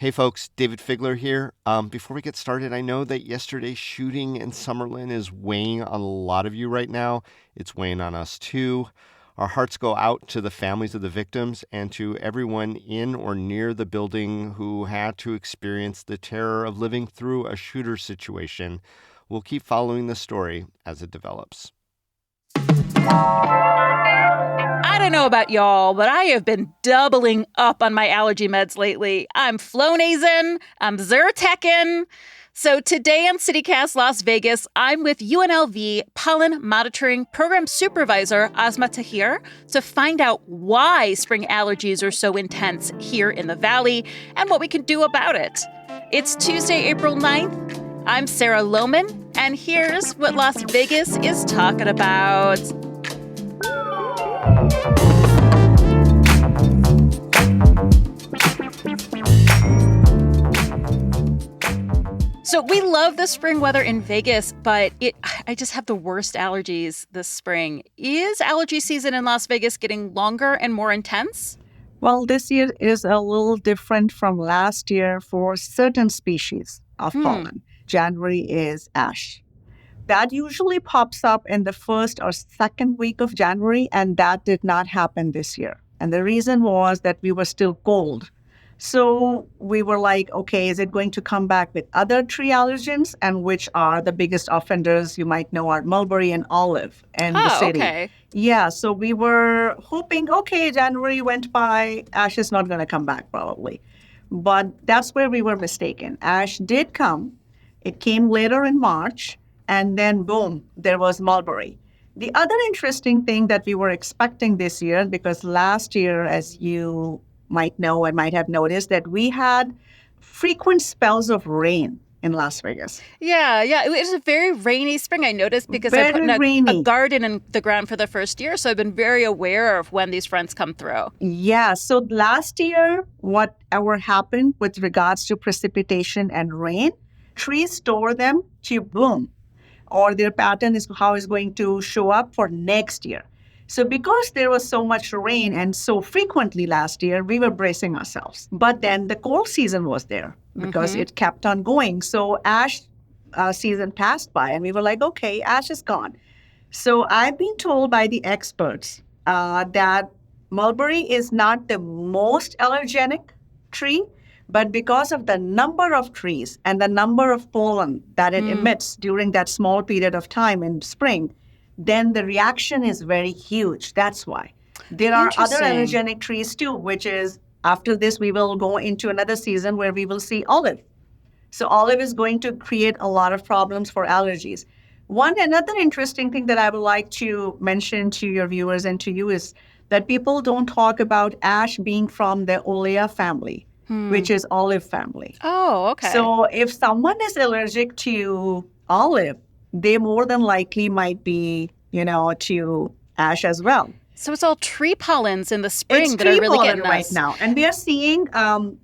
Hey folks, David Figler here. Before we get started, I know that yesterday's shooting in Summerlin is weighing on a lot of you right now. It's weighing on us too. Our hearts go out to the families of the victims and to everyone in or near the building who had to experience the terror of living through a shooter situation. We'll keep following the story as it develops. I don't know about y'all, but I have been doubling up on my allergy meds lately. I'm Flonazing, I'm Zyrtecin. So today on CityCast Las Vegas, I'm with UNLV Pollen Monitoring Program Supervisor Asma Tahir to find out why spring allergies are so intense here in the Valley and what we can do about it. It's Tuesday, April 9th. I'm Sarah Lohman, and here's what Las Vegas is talking about. So we love the spring weather in Vegas, but I just have the worst allergies this spring. Is allergy season in Las Vegas getting longer and more intense? Well, this year is a little different from last year for certain species of pollen. January is ash. That usually pops up in the first or second week of January, and that did not happen this year. And the reason was that we were still cold. So we were like, okay, is it going to come back with other tree allergens? And which are the biggest offenders you might know are mulberry and olive in the city. Okay. Yeah, so we were hoping, okay, January went by, ash is not going to come back probably. But that's where we were mistaken. Ash did come. It came later in March, and then boom, there was mulberry. The other interesting thing that we were expecting this year, because last year, as you might know and might have noticed, that we had frequent spells of rain in Las Vegas. Yeah. It was a very rainy spring, I noticed, because I put a garden in the ground for the first year. So I've been very aware of when these fronts come through. Yeah. So last year, whatever happened with regards to precipitation and rain, trees store them to bloom, or their pattern is how it's going to show up for next year. So because there was so much rain and so frequently last year, we were bracing ourselves. But then the cold season was there because it kept on going. So ash season passed by and we were like, okay, ash is gone. So I've been told by the experts that mulberry is not the most allergenic tree, but because of the number of trees and the number of pollen that it emits during that small period of time in spring, then the reaction is very huge. That's why. There are other allergenic trees too, which is after this, we will go into another season where we will see olive. So olive is going to create a lot of problems for allergies. Another interesting thing that I would like to mention to your viewers and to you is that people don't talk about ash being from the Olea family, which is olive family. Oh, okay. So if someone is allergic to olive, they more than likely might be, to ash as well. So it's all tree pollens in the spring that are really getting us. Right now. And we are seeing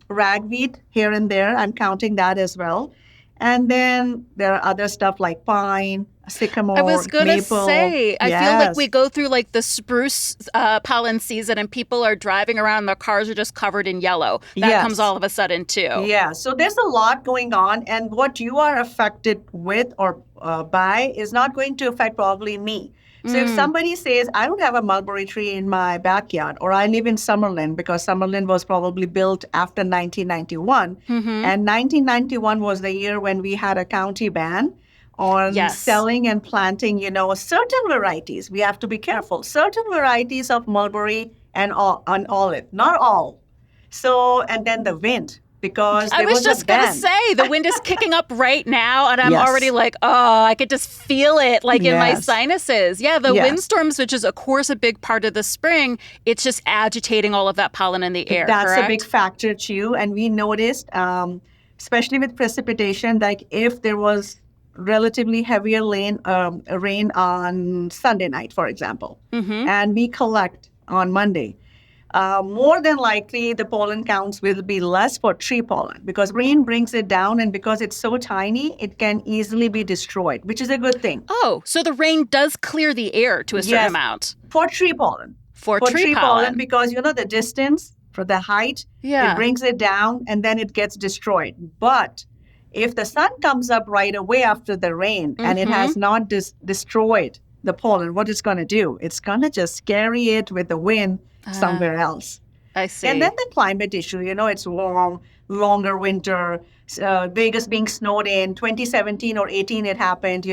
ragweed here and there. I'm counting that as well. And then there are other stuff like pine, sycamore, maple. I was going to say, I feel like we go through like the spruce pollen season and people are driving around, their cars are just covered in yellow. That comes all of a sudden too. Yeah, so there's a lot going on. And what you are affected with or by is not going to affect probably me. So if somebody says, I don't have a mulberry tree in my backyard, or I live in Summerlin, because Summerlin was probably built after 1991, and 1991 was the year when we had a county ban on selling and planting, certain varieties. We have to be careful. Certain varieties of mulberry and olive, not all. So, and then the wind. Because I was just going to say, the wind is kicking up right now, and I'm already like, oh, I could just feel it in my sinuses. Yeah, the windstorms, which is, of course, a big part of the spring, it's just agitating all of that pollen in the air, That's correct? A big factor, too. And we noticed, especially with precipitation, like if there was relatively heavier rain on Sunday night, for example, and we collect on Monday, more than likely the pollen counts will be less for tree pollen because rain brings it down, and because it's so tiny, it can easily be destroyed, which is a good thing. Oh, so the rain does clear the air to a certain amount. For tree pollen. For tree pollen. Because, the distance For the height, Yeah. it brings it down and then it gets destroyed. But if the sun comes up right away after the rain and it has not destroyed the pollen, what it's going to do? It's going to just carry it with the wind somewhere else. I see. And then the climate issue, it's warm, longer winter, Vegas being snowed in, 2017 or 18 it happened,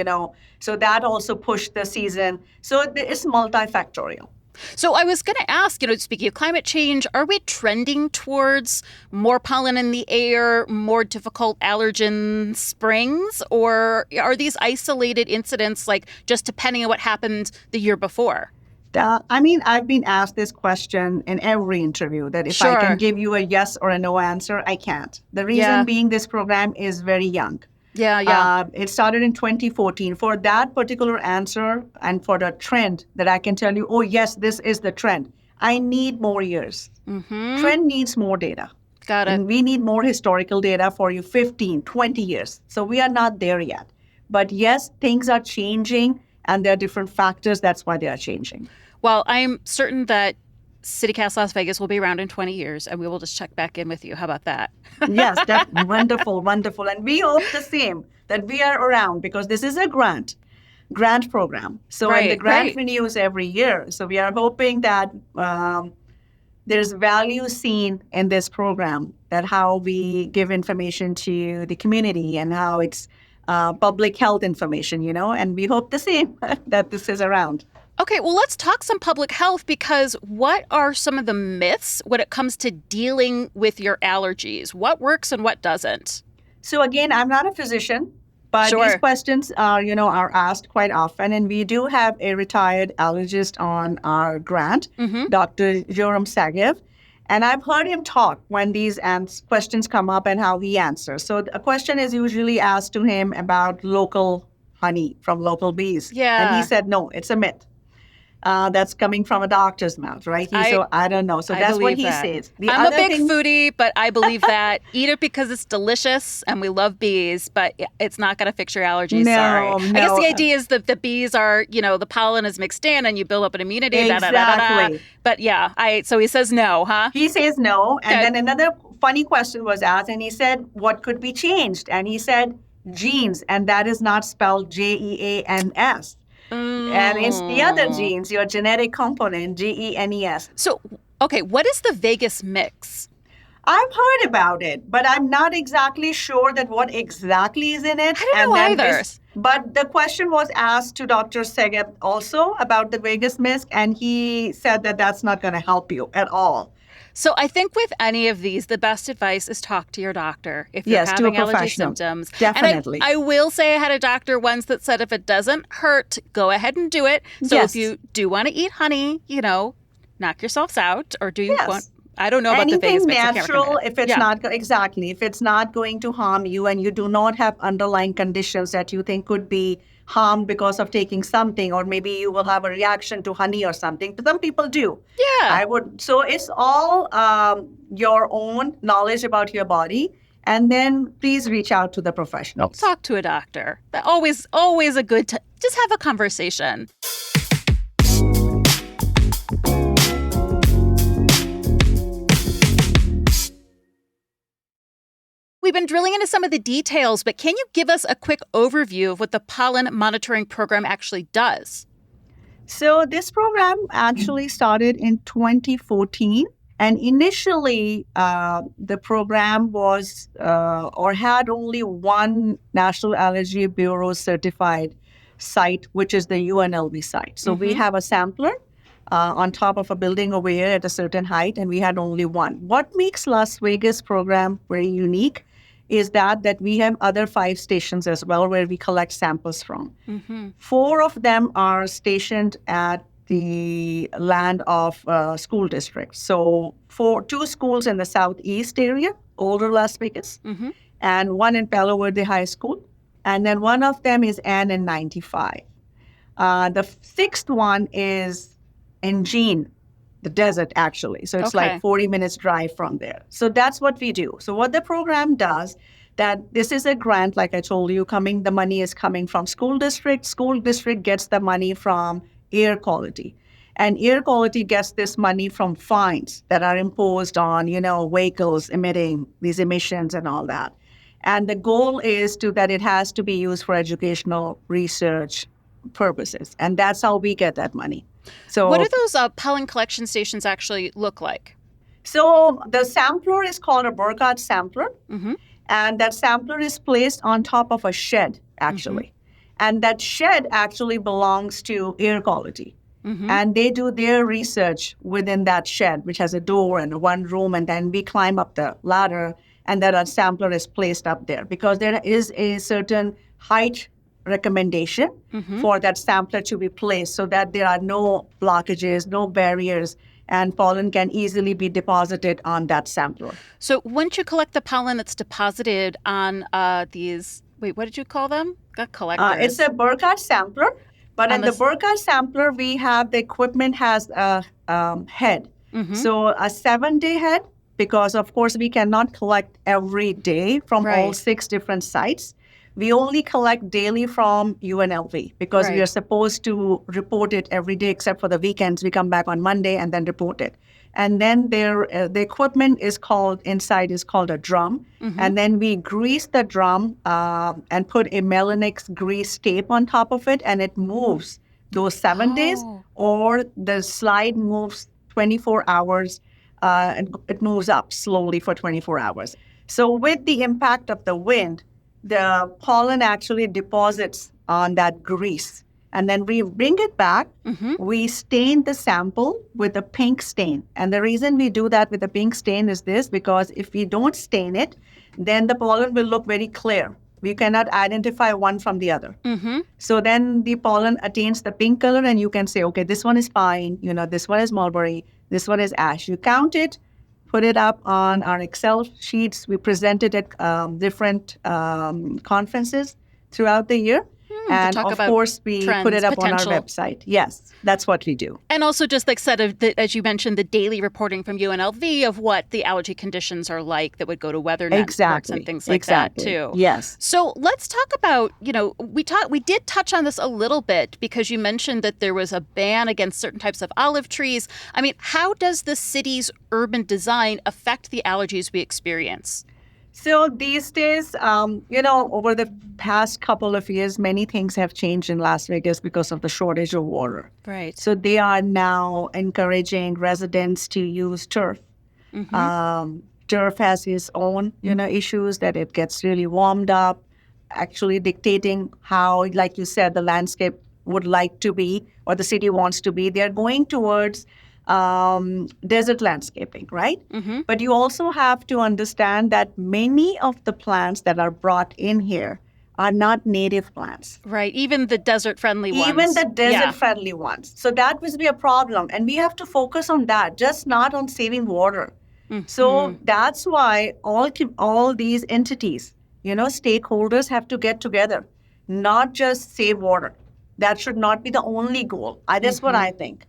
So that also pushed the season. So it's multifactorial. So I was going to ask, speaking of climate change, are we trending towards more pollen in the air, more difficult allergen springs, or are these isolated incidents, like just depending on what happened the year before? I've been asked this question in every interview that if I can give you a yes or a no answer, I can't. The reason being this program is very young. Yeah. It started in 2014. For that particular answer and for the trend that I can tell you, oh, yes, this is the trend, I need more years. Trend needs more data. Got it. And we need more historical data for you 15, 20 years. So we are not there yet. But yes, things are changing and there are different factors. That's why they are changing. Well, I'm certain that CityCast Las Vegas will be around in 20 years, and we will just check back in with you. How about that? Yes, that's wonderful, wonderful. And we hope the same, that we are around, because this is a grant program. So and the grant renews every year. So we are hoping that there's value seen in this program, that how we give information to the community and how it's public health information, and we hope the same, that this is around. Okay, well, let's talk some public health, because what are some of the myths when it comes to dealing with your allergies? What works and what doesn't? So again, I'm not a physician, but these questions are asked quite often. And we do have a retired allergist on our grant, Dr. Joram Sagev. And I've heard him talk when these questions come up and how he answers. So a question is usually asked to him about local honey from local bees. Yeah. And he said, no, it's a myth. That's coming from a doctor's mouth, right? So I don't know. So that's what he says. I'm a big foodie, but I believe that. Eat it because it's delicious and we love bees, but it's not going to fix your allergies. Sorry. I guess the idea is that the bees are, the pollen is mixed in and you build up an immunity. Exactly. But yeah, so he says no, huh? He says no. And then another funny question was asked and he said, what could be changed? And he said, genes. And that is not spelled Jeans. And it's the other genes, your genetic component, Genes. So, okay, what is the Vegas mix? I've heard about it, but I'm not exactly sure that what exactly is in it. I don't know either. But the question was asked to Dr. Segev also about the Vegas mix, and he said that that's not going to help you at all. So I think with any of these, the best advice is talk to your doctor if you're having allergy symptoms. Definitely. And I will say I had a doctor once that said if it doesn't hurt, go ahead and do it. So if you do want to eat honey, knock yourselves out. Or do you want... I don't know about the Vegas mix. Anything natural, if it's not... Exactly. If it's not going to harm you and you do not have underlying conditions that you think could be harmed because of taking something, or maybe you will have a reaction to honey or something. Some people do. Yeah. So it's all your own knowledge about your body. And then please reach out to the professionals. Talk to a doctor. Always a good time. Just have a conversation. We've been drilling into some of the details, but can you give us a quick overview of what the pollen monitoring program actually does? So this program actually started in 2014. And initially, the program was or had only one National Allergy Bureau certified site, which is the UNLV site. So we have a sampler on top of a building over here at a certain height, and we had only one. What makes Las Vegas program very unique is that we have other 5 stations as well where we collect samples from. 4 of them are stationed at the land of school districts. So 2 schools in the southeast area, older Las Vegas, and 1 in Palo Verde High School. And then one of them is Ann in 95. The 6th one is in Jean, the desert, actually. So it's like 40 minutes drive from there. So that's what we do. So what the program does, that this is a grant, like I told you, the money is coming from school district. School district gets the money from air quality. And air quality gets this money from fines that are imposed on, vehicles emitting these emissions and all that. And the goal is that it has to be used for educational research purposes. And that's how we get that money. So what do those pollen collection stations actually look like? So the sampler is called a Burkhardt sampler. Mm-hmm. And that sampler is placed on top of a shed, actually. Mm-hmm. And that shed actually belongs to air quality. Mm-hmm. And they do their research within that shed, which has a door and one room. And then we climb up the ladder, and then a sampler is placed up there because there is a certain height recommendation for that sampler to be placed so that there are no blockages, no barriers, and pollen can easily be deposited on that sampler. So once you collect the pollen that's deposited on these, what did you call them? Collectors. It's a Burkhardt sampler, but in the Burkhardt sampler, we have the equipment has a head. Mm-hmm. So a 7-day head, because of course we cannot collect every day from all 6 different sites. We only collect daily from UNLV because we are supposed to report it every day except for the weekends. We come back on Monday and then report it. And then the equipment is called a drum. Mm-hmm. And then we grease the drum and put a Melanix grease tape on top of it, and it moves those 7 days, or the slide moves 24 hours and it moves up slowly for 24 hours. So with the impact of the wind, the pollen actually deposits on that grease. And then we bring it back. Mm-hmm. We stain the sample with a pink stain. And the reason we do that with a pink stain is this, because if we don't stain it, then the pollen will look very clear. We cannot identify one from the other. Mm-hmm. So then the pollen attains the pink color, and you can say, okay, this one is pine, this one is mulberry, this one is ash. You count it, put it up on our Excel sheets. We present it at different conferences throughout the year. And of course, we put it up on our website. Yes, that's what we do. And also just like as you mentioned, the daily reporting from UNLV of what the allergy conditions are like that would go to weather networks and things like that too. Yes. So let's talk about, we did touch on this a little bit because you mentioned that there was a ban against certain types of olive trees. I mean, how does the city's urban design affect the allergies we experience? So these days, over the past couple of years, many things have changed in Las Vegas because of the shortage of water. Right. So they are now encouraging residents to use turf. Mm-hmm. Turf has its own, issues that it gets really warmed up, actually dictating how, like you said, the landscape would like to be or the city wants to be. They're going towards desert landscaping, right? Mm-hmm. But you also have to understand that many of the plants that are brought in here are not native plants. Right, even the desert-friendly ones. Even the desert-friendly ones. So that would be a problem. And we have to focus on that, just not on saving water. Mm-hmm. So that's why all these entities, stakeholders have to get together, not just save water. That should not be the only goal. That's what I think.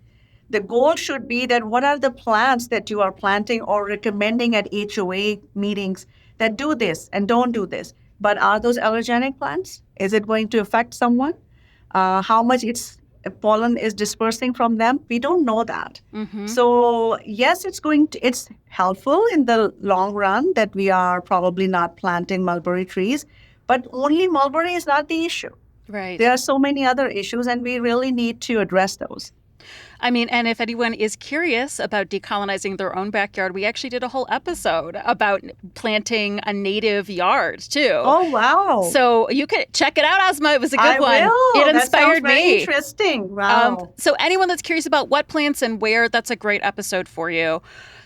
The goal should be that what are the plants that you are planting or recommending at HOA meetings that do this and don't do this? But are those allergenic plants? Is it going to affect someone? How much pollen is dispersing from them? We don't know that. Mm-hmm. So yes, it's helpful in the long run that we are probably not planting mulberry trees, but only mulberry is not the issue. Right. There are so many other issues, and we really need to address those. I mean, and if anyone is curious about decolonizing their own backyard, we actually did a whole episode about planting a native yard, too. Oh, wow. So you can check it out, Asma. It was a good one. Will. It inspired me. Very interesting. Wow. So anyone that's curious about what plants and where, that's a great episode for you.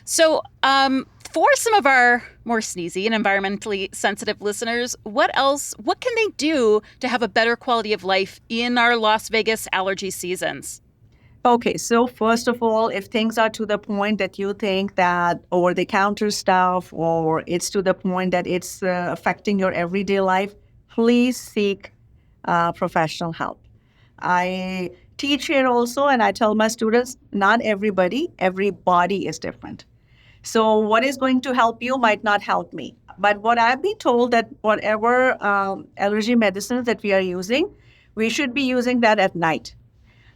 So for some of our more sneezy and environmentally sensitive listeners, what can they do to have a better quality of life in our Las Vegas allergy seasons? Okay, so first of all, if things are to the point that you think that over-the-counter stuff or it's to the point that it's affecting your everyday life, please seek professional help. I teach here also, and I tell my students, not every body is different. So what is going to help you might not help me. But what I've been told that whatever allergy medicines that we are using, we should be using that at night.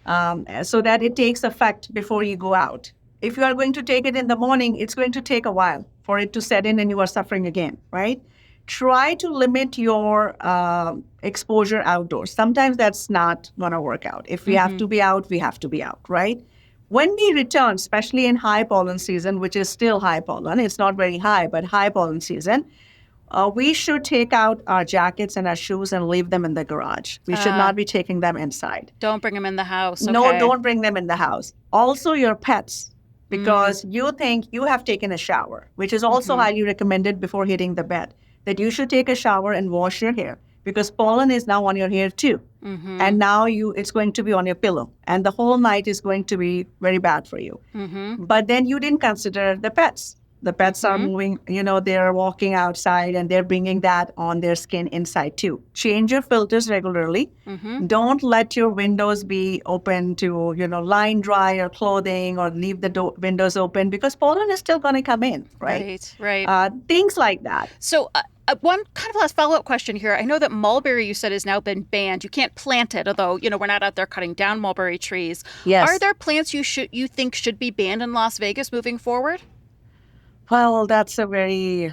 so that it takes effect before you go out. If you are going to take it in the morning, it's going to take a while for it to set in and you are suffering again, right? Try to limit your exposure outdoors. Sometimes that's not going to work out. If we have to be out, we have to be out, right? When we return, especially in high pollen season, which is still high pollen, it's not very high, but high pollen season, we should take out our jackets and our shoes and leave them in the garage. We should not be taking them inside. Don't bring them in the house. Okay. No, don't bring them in the house. Also, your pets, because you think you have taken a shower, which is also highly recommended before hitting the bed, that you should take a shower and wash your hair because pollen is now on your hair too. And now it's going to be on your pillow. And the whole night is going to be very bad for you. But then you didn't consider the pets. The pets are moving, they're walking outside and they're bringing that on their skin inside too. Change your filters regularly. Don't let your windows be open to, line dry your clothing or leave the windows open because pollen is still going to come in, right? Right. Things like that. So one kind of last follow-up question here. I know that mulberry, you said, has now been banned. You can't plant it, although, we're not out there cutting down mulberry trees. Yes. Are there plants you think should be banned in Las Vegas moving forward? Well, that's a very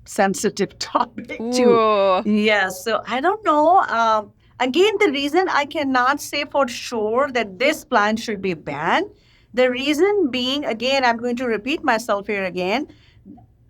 sensitive topic too. Ooh. Yes. So I don't know. Again, the reason I cannot say for sure that this plant should be banned, the reason being, again, I'm going to repeat myself here again.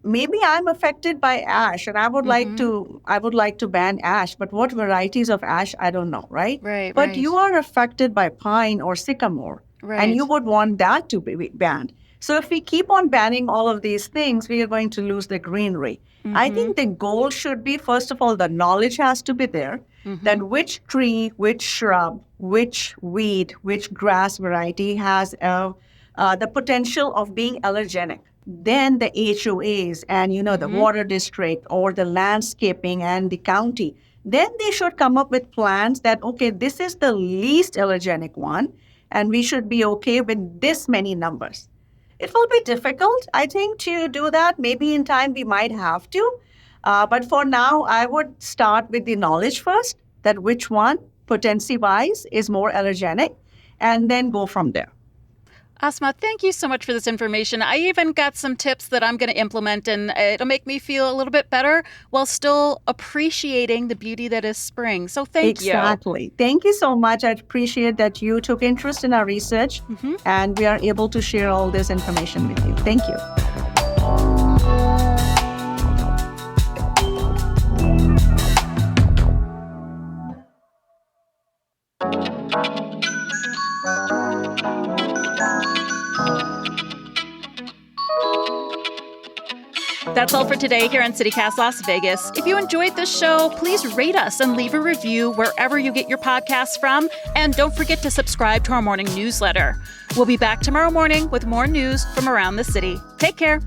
Maybe I'm affected by ash, and I would like to ban ash. But what varieties of ash, I don't know, right? Right. But you are affected by pine or sycamore, and you would want that to be banned. So if we keep on banning all of these things, we are going to lose the greenery. I think the goal should be, first of all, the knowledge has to be there, that which tree, which shrub, which weed, which grass variety has the potential of being allergenic. Then the HOAs and, the water district or the landscaping and the county, then they should come up with plans that, okay, this is the least allergenic one, and we should be okay with this many numbers. It will be difficult, I think, to do that. Maybe in time we might have to. But for now, I would start with the knowledge first, that which one, potency-wise, is more allergenic, and then go from there. Asma, thank you so much for this information. I even got some tips that I'm going to implement, and it'll make me feel a little bit better while still appreciating the beauty that is spring. So thank you. Exactly. Thank you so much. I appreciate that you took interest in our research, and we are able to share all this information with you. Thank you. That's all for today here on CityCast Las Vegas. If you enjoyed this show, please rate us and leave a review wherever you get your podcasts from. And don't forget to subscribe to our morning newsletter. We'll be back tomorrow morning with more news from around the city. Take care.